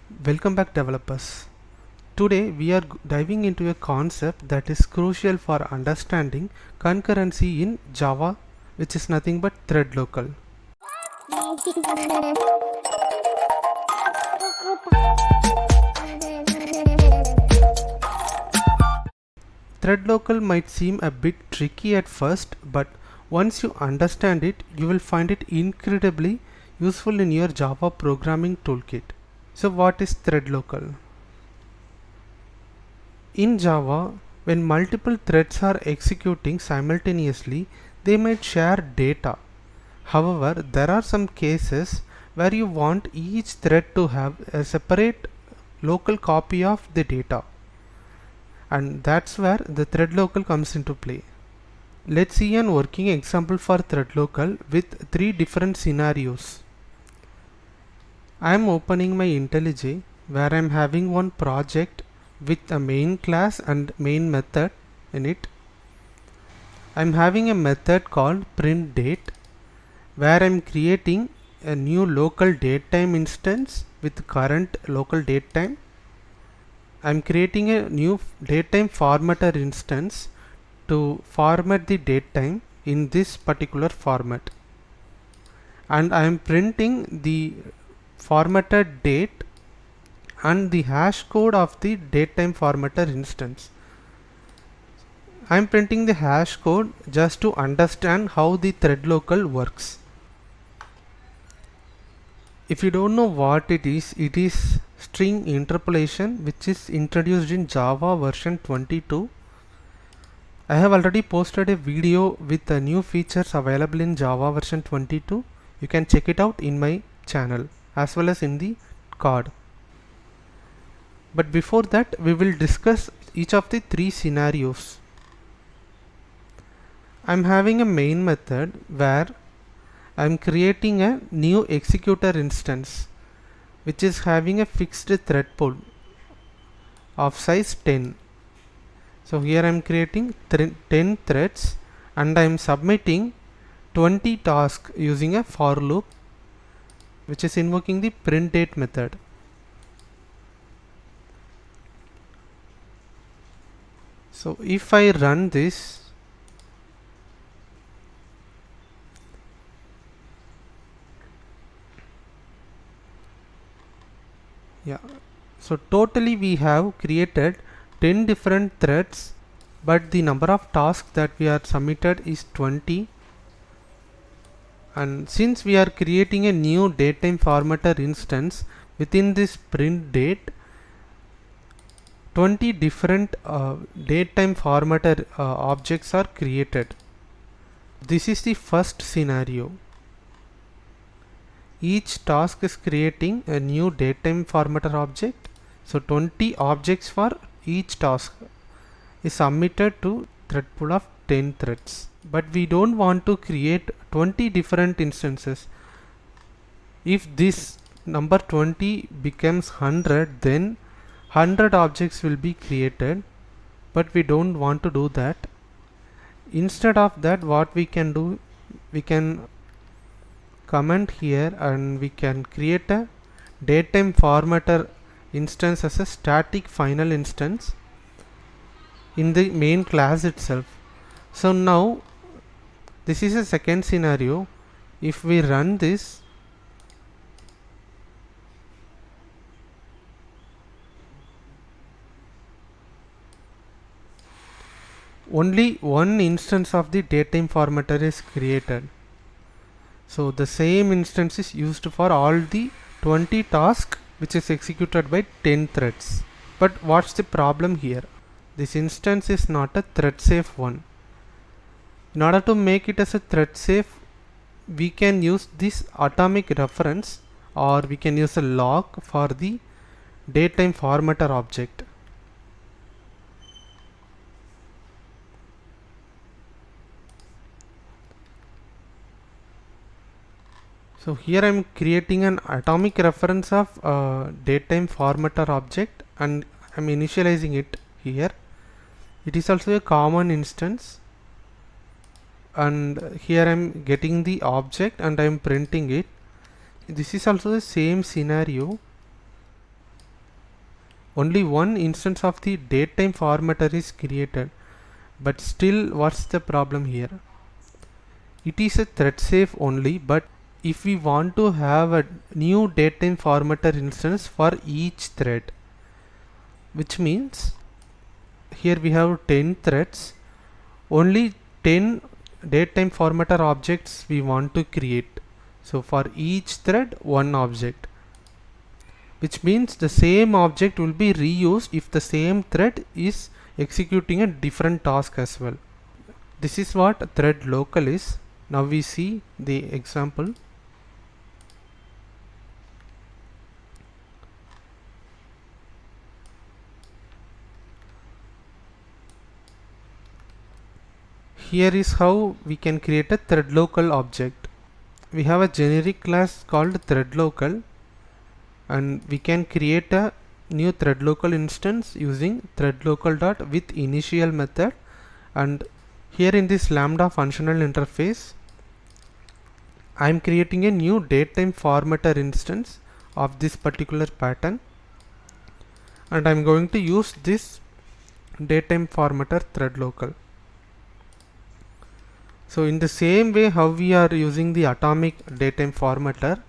Welcome back, developers. Today we are diving into a concept that is crucial for understanding concurrency in Java, which is nothing but ThreadLocal. ThreadLocal might seem a bit tricky at first, but once you understand it, you will find it incredibly useful in your Java programming toolkit. So what is ThreadLocal? In Java, when multiple threads are executing simultaneously, they might share data. However, there are some cases where you want each thread to have a separate local copy of the data. And that's where the ThreadLocal comes into play. Let's see an working example for ThreadLocal with 3 different scenarios. I am opening my IntelliJ where I am having one project with a main class and main method in it. I am having a method called printDate where I am creating a new local datetime instance with current local datetime. I am creating a new datetime formatter instance to format the datetime in this particular format, and I am printing the formatted date and the hash code of the datetime formatter instance. I am printing the hash code just to understand how the ThreadLocal works. If you don't know what it is string interpolation, which is introduced in Java version 22. I have already posted a video with the new features available in Java version 22. You can check it out in my channel as well as in the card. But before that, we will discuss each of the 3 scenarios. I am having a main method where I am creating a new executor instance which is having a fixed thread pool of size 10. So here I am creating 10 threads and I am submitting 20 tasks using a for loop which is invoking the printDate method. So if I run this, so totally we have created 10 different threads, but the number of tasks that we are submitted is 20. And since we are creating a new datetime formatter instance within this printDate, 20 different datetime formatter objects are created. This is the first scenario. Each task is creating a new datetime formatter object. So 20 objects for each task is submitted to thread pool of 10 threads. But we don't want to create 20 different instances. If this number 20 becomes 100, then 100 objects will be created, but we don't want to do that. Instead of that, what we can do, we can comment here and we can create a datetime formatter instance as a static final instance in the main class itself. So now this is a second scenario. If we run this, only one instance of the datetime formatter is created. So the same instance is used for all the 20 tasks which is executed by 10 threads. But what's the problem here? This instance is not a thread safe one. In order to make it as a thread safe, we can use this atomic reference, or we can use a log for the datetime formatter object. So here I am creating an atomic reference of datetime formatter object and I am initializing it here. It is also a common instance, and here I am getting the object and I am printing it. This is also the same scenario. only one instance of the datetime formatter is created. But still, what's the problem here? It is a thread safe only, but if we want to have a new datetime formatter instance for each thread, which means here we have 10 threads, only 10 datetime formatter objects we want to create. So for each thread, one object, which means the same object will be reused if the same thread is executing a different task as well. This is what ThreadLocal is. Now we see the example. Here is how we can create a ThreadLocal object. We have a generic class called ThreadLocal, and we can create a new ThreadLocal instance using ThreadLocal.withInitial method. And here in this lambda functional interface, I am creating a new datetime formatter instance of this particular pattern, and I am going to use this datetime formatter ThreadLocal. So in the same way how we are using the atomic datetime formatter,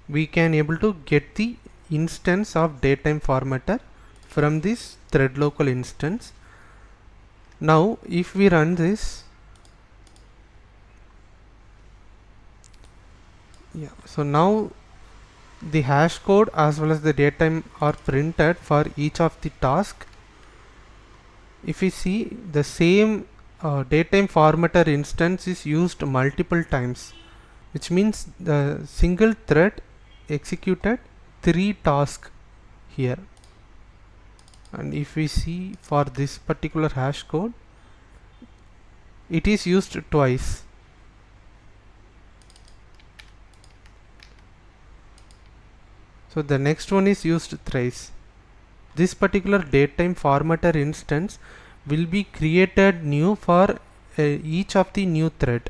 we can able to get the instance of datetime formatter from this ThreadLocal instance. Now if we run this, so now the hash code as well as the datetime are printed for each of the task. If we see, the same datetime formatter instance is used multiple times, which means the single thread executed 3 tasks here. And if we see for this particular hash code, it is used twice. So the next one is used thrice. This particular datetime formatter instance will be created new for each of the new thread.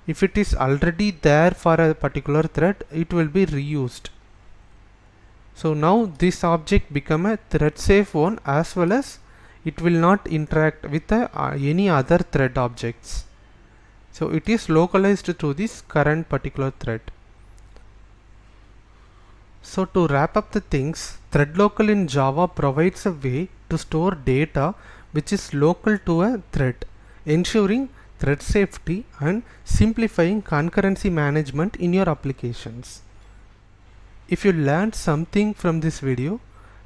If it is already there for a particular thread, it will be reused. So now this object become a thread safe one, as well as it will not interact with any other thread objects. So it is localized to this current particular thread. So to wrap up the things, ThreadLocal in Java provides a way to store data which is local to a thread, ensuring thread safety and simplifying concurrency management in your applications. If you learned something from this video,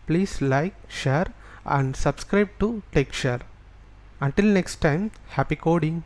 please like, share and subscribe to TechShare. Until next time, happy coding!